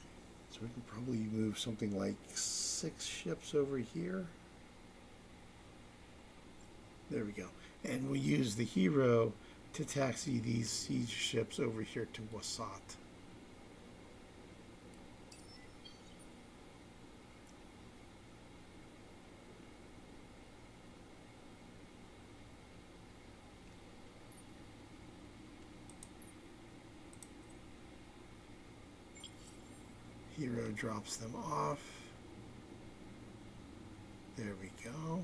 So we can probably move something like 6 ships over here. There we go. And we use the hero to taxi these siege ships over here to Wasat. Hero drops them off. There we go.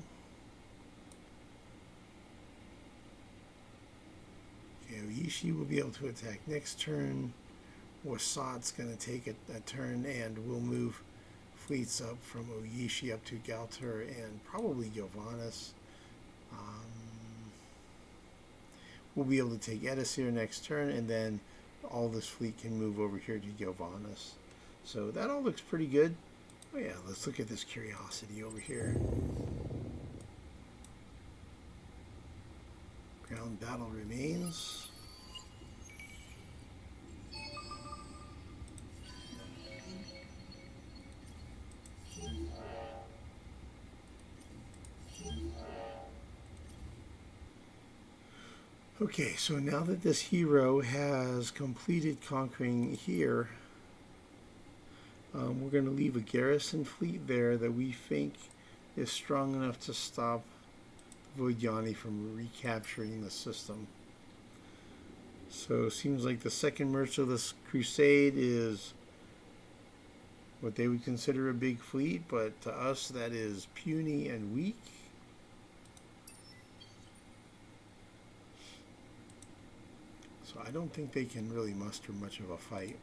Okay, Oishi will be able to attack next turn. Wasat's going to take a turn, and we'll move fleets up from Oishi up to Galter and probably Giovannis. We'll be able to take Edis here next turn, and then all this fleet can move over here to Giovannis. So that all looks pretty good. Oh yeah, let's look at this curiosity over here. Ground battle remains. Okay, so now that this hero has completed conquering here, we're going to leave a garrison fleet there that we think is strong enough to stop Voidyani from recapturing the system. So it seems like the second Merciless Crusade is what they would consider a big fleet, but to us that is puny and weak. So I don't think they can really muster much of a fight.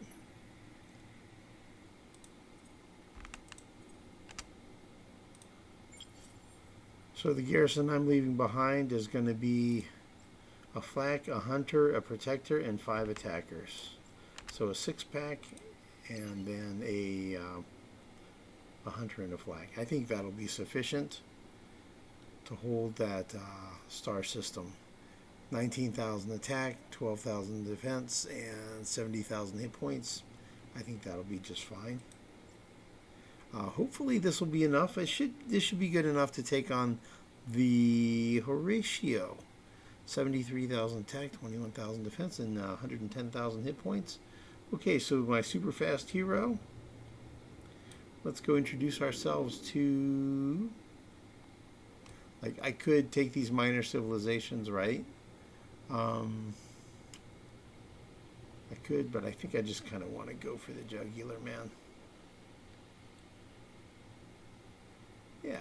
So the garrison I'm leaving behind is going to be a flak, a hunter, a protector, and 5 attackers. So a 6-pack, and then a hunter and a flak. I think that'll be sufficient to hold that star system. 19,000 attack, 12,000 defense, and 70,000 hit points. I think that'll be just fine. Hopefully this will be enough. This should be good enough to take on the Horatio. 73,000 attack, 21,000 defense, and 110,000 hit points. Okay, so my super fast hero. Let's go introduce ourselves to... Like, I could take these minor civilizations, right? I could, but I think I just kind of want to go for the jugular, man. Yeah.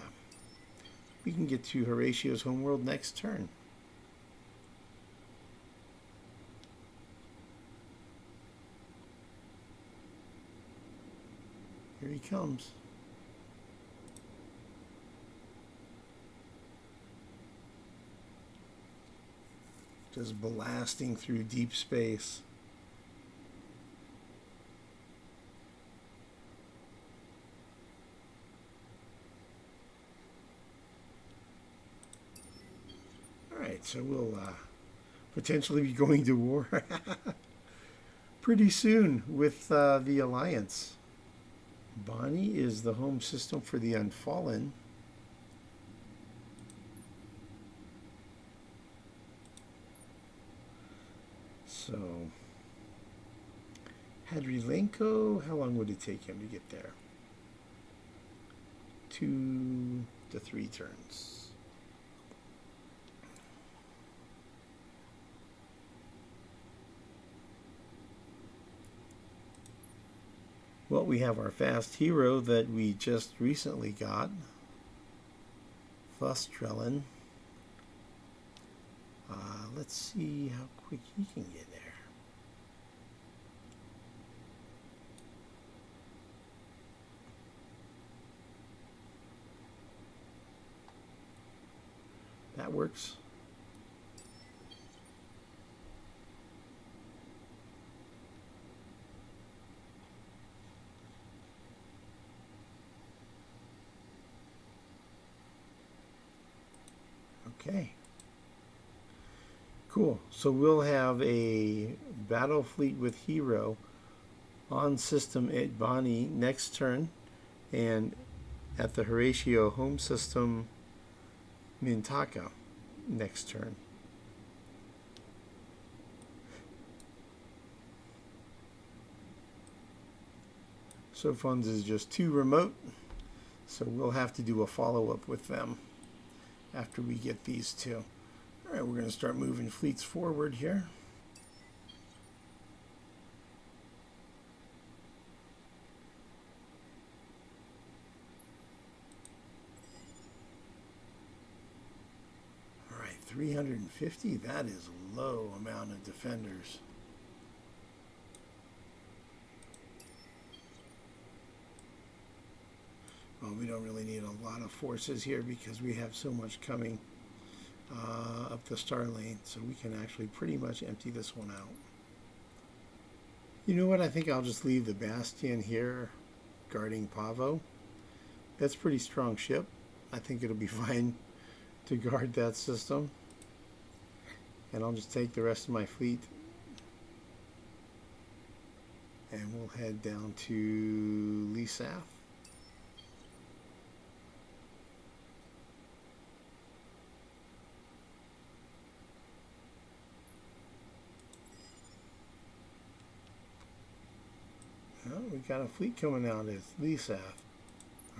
We can get to Horatio's homeworld next turn. Here he comes. Just blasting through deep space. Alright, so we'll potentially be going to war pretty soon with the Alliance. Bonnie is the home system for the Unfallen. So, Hadrilenko, how long would it take him to get there? 2 to 3 turns. Well, we have our fast hero that we just recently got, Fustrellen. Let's see how quick he can get there. That works. Okay. Cool. So we'll have a battle fleet with Hero on system at Bonnie next turn, and at the Horatio home system Mintaka next turn. So Funds is just too remote, so we'll have to do a follow-up with them after we get these two. All right, we're going to start moving fleets forward here. All right, 350, that is a low amount of defenders. Well, we don't really need a lot of forces here because we have so much coming up the star lane, so we can actually pretty much empty this one out. You know what? I think I'll just leave the Bastion here guarding Pavo. That's a pretty strong ship. I think it'll be fine to guard that system. And I'll just take the rest of my fleet and we'll head down to Lisath. Well, we got a fleet coming out. It's Lisath.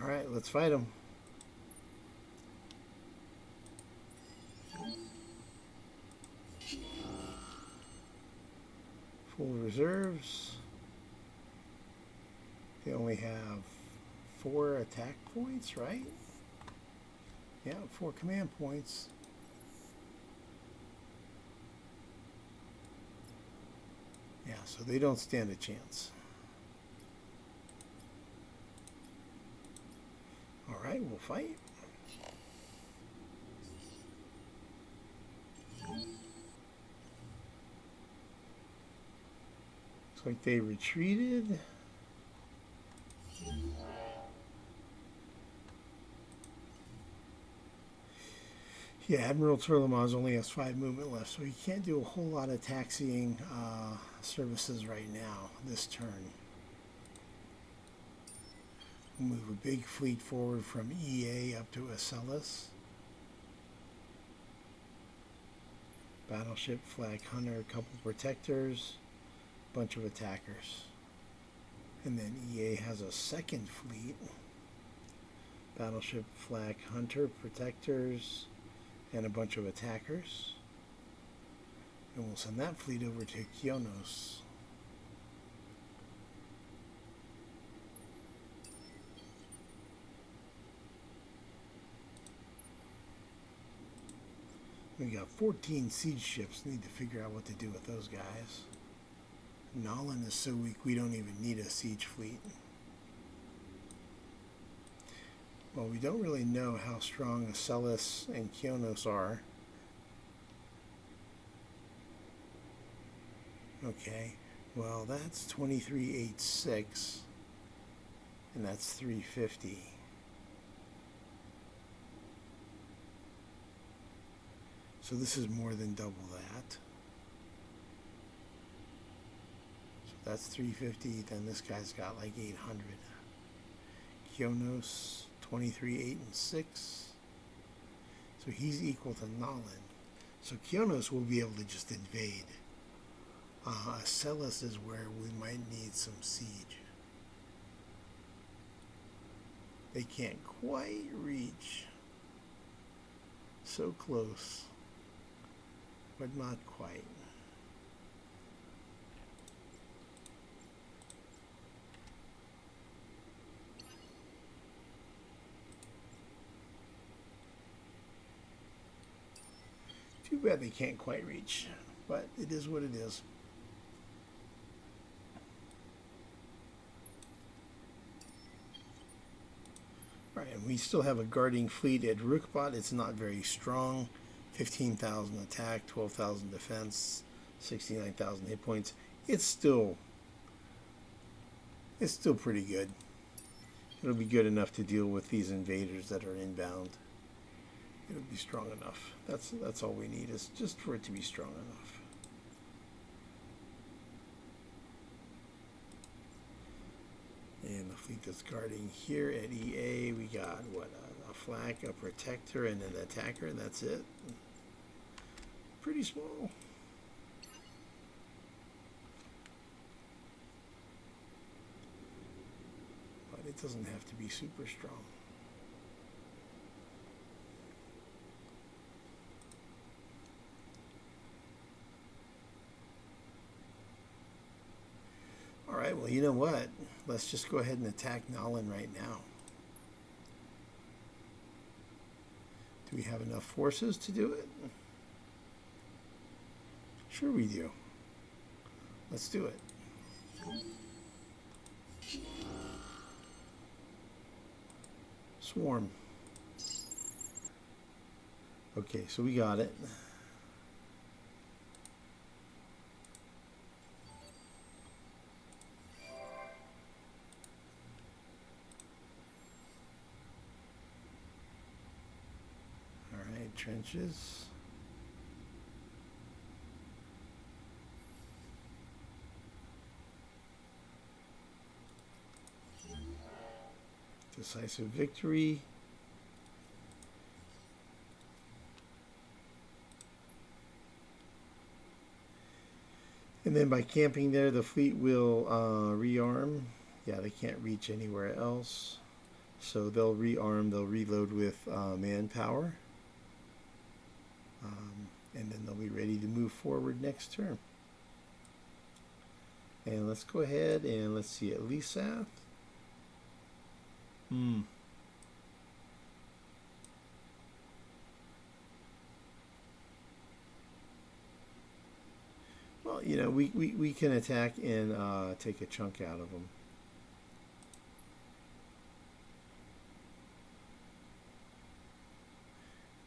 All right, let's fight them. Full reserves. They only have 4 attack points, right? Yeah, 4 command points. Yeah, so they don't stand a chance. All right, we'll fight. Looks like they retreated. Yeah, Admiral Turlamaz only has 5 movement left, so he can't do a whole lot of taxiing services right now, this turn. We'll move a big fleet forward from EA up to Acellus. Battleship, Flag Hunter, a couple protectors, bunch of attackers. And then EA has a second fleet. Battleship, Flag Hunter, protectors, and a bunch of attackers. And we'll send that fleet over to Kionos. We got 14 siege ships. Need to figure out what to do with those guys. Nolan is so weak we don't even need a siege fleet. Well, we don't really know how strong Acellus and Kionos are. Okay, well that's 2386, and that's 350. So this is more than double that. So that's 350, then this guy's got like 800. Kionos, 23, 8, and 6. So he's equal to Nolan. So Kionos will be able to just invade. Acellus is where we might need some siege. They can't quite reach. So close, but not quite. Too bad they can't quite reach, but it is what it is. All right, and we still have a guarding fleet at Rukbat. It's not very strong. 15,000 attack, 12,000 defense, 69,000 hit points. It's still pretty good. It'll be good enough to deal with these invaders that are inbound. It'll be strong enough. That's all we need, is just for it to be strong enough. And the fleet that's guarding here at EA, we got what, a flak, a protector, and an attacker, and that's it. Pretty small. But it doesn't have to be super strong. All right, well, you know what? Let's just go ahead and attack Nolan right now. Do we have enough forces to do it? Sure we do. Let's do it. Swarm. Okay, so we got it. Trenches. Decisive victory. And then by camping there, the fleet will rearm. Yeah, they can't reach anywhere else. So they'll rearm, they'll reload with manpower. And then they'll be ready to move forward next turn. And let's go ahead and let's see, at Lisath. Well, you know, we can attack and take a chunk out of them.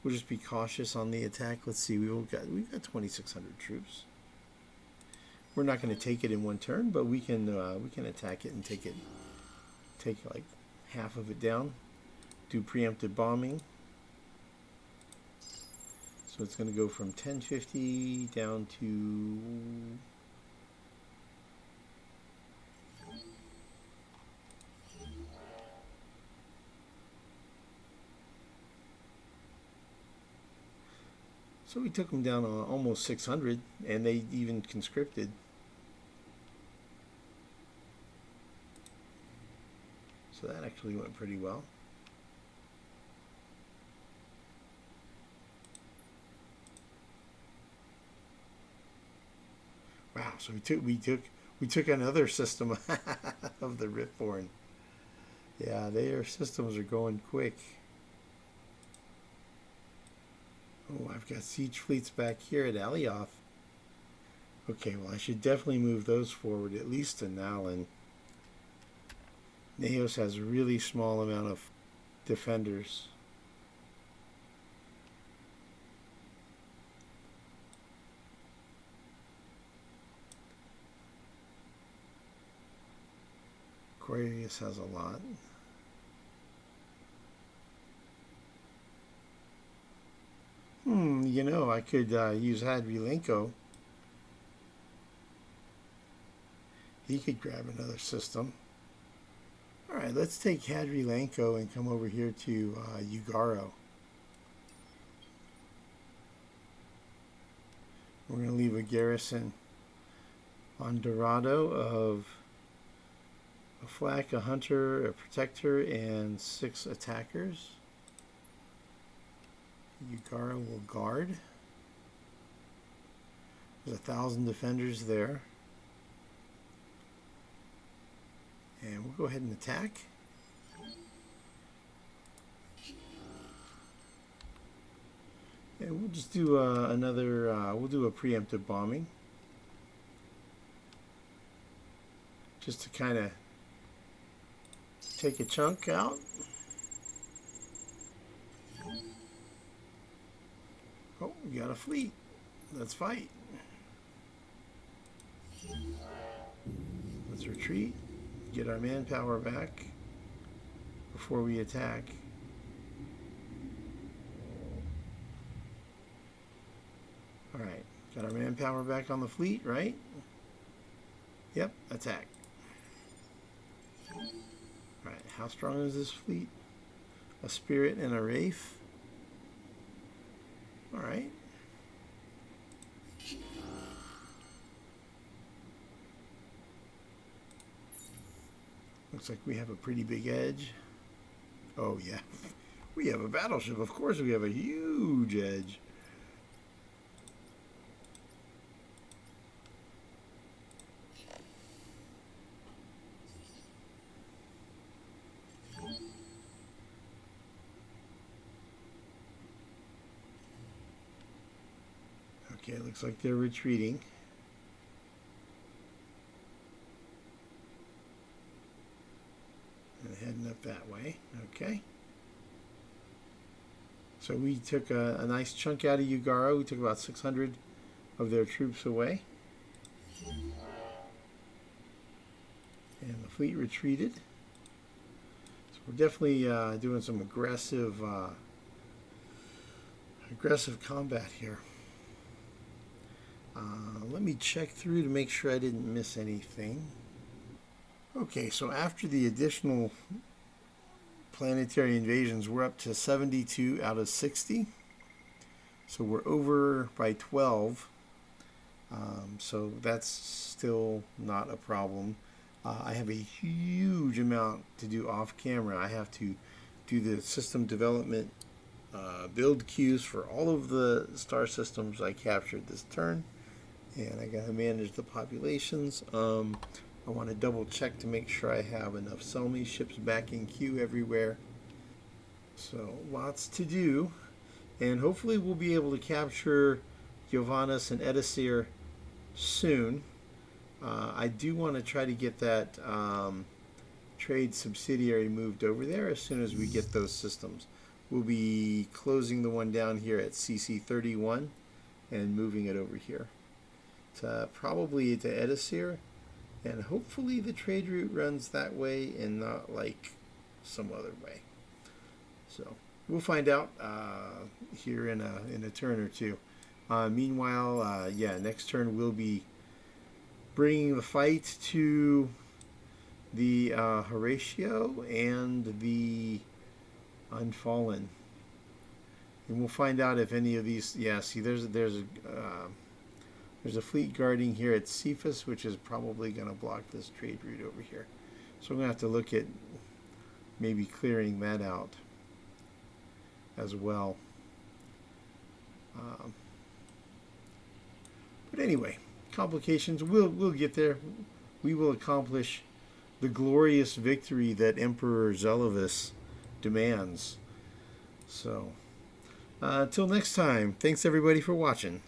We'll just be cautious on the attack. Let's see, we've got 2,600 troops. We're not going to take it in one turn, but we can attack it and take like half of it down. Do preemptive bombing. So it's going to go from 1050 down to So we took them down almost 600, and they even conscripted. So that actually went pretty well. Wow! So we took another system of the Riftborn. Yeah, their systems are going quick. Oh, I've got siege fleets back here at Alioth. Okay, well, I should definitely move those forward, at least to Nalan. Naos has a really small amount of defenders. Aquarius has a lot. You know, I could use Hadrilenko. He could grab another system. All right, let's take Hadrilenko and come over here to Ugaro. We're going to leave a garrison on Dorado of a flak, a hunter, a protector, and 6 attackers. Ugaro will guard. There's 1,000 defenders there. And we'll go ahead and attack. And we'll just do we'll do a preemptive bombing. Just to kind of take a chunk out. Oh, we got a fleet. Let's fight. Let's retreat. Get our manpower back before we attack. manpower back on the fleet, right? Yep, attack. Alright, how strong is this fleet? A Spirit and a Wraith. Alright. Looks like we have a pretty big edge. Oh yeah, we have a battleship. Of course we have a huge edge. Okay, looks like they're retreating. And heading up that way. Okay. So we took a nice chunk out of Ugara. We took about 600 of their troops away. And the fleet retreated. So we're definitely doing some aggressive combat here. Let me check through to make sure I didn't miss anything. Okay, so after the additional planetary invasions, we're up to 72 out of 60. So we're over by 12. So that's still not a problem. I have a huge amount to do off camera. I have to do the system development build queues for all of the star systems I captured this turn. And I got to manage the populations. I want to double check to make sure I have enough SellMe ships back in queue everywhere. So lots to do. And hopefully we'll be able to capture Giovannis and Edisir soon. I do want to try to get that trade subsidiary moved over there as soon as we get those systems. We'll be closing the one down here at CC31 and moving it over here. Probably to Edisir, and hopefully the trade route runs that way and not like some other way. So we'll find out here in a turn or two. Meanwhile, yeah, next turn we'll be bringing the fight to the Horatio and the Unfallen, and we'll find out if any of these. Yeah, see, there's a fleet guarding here at Cephas, which is probably going to block this trade route over here. So I'm going to have to look at maybe clearing that out as well. But anyway, complications. We'll get there. We will accomplish the glorious victory that Emperor Zelovis demands. So, till next time, thanks everybody for watching.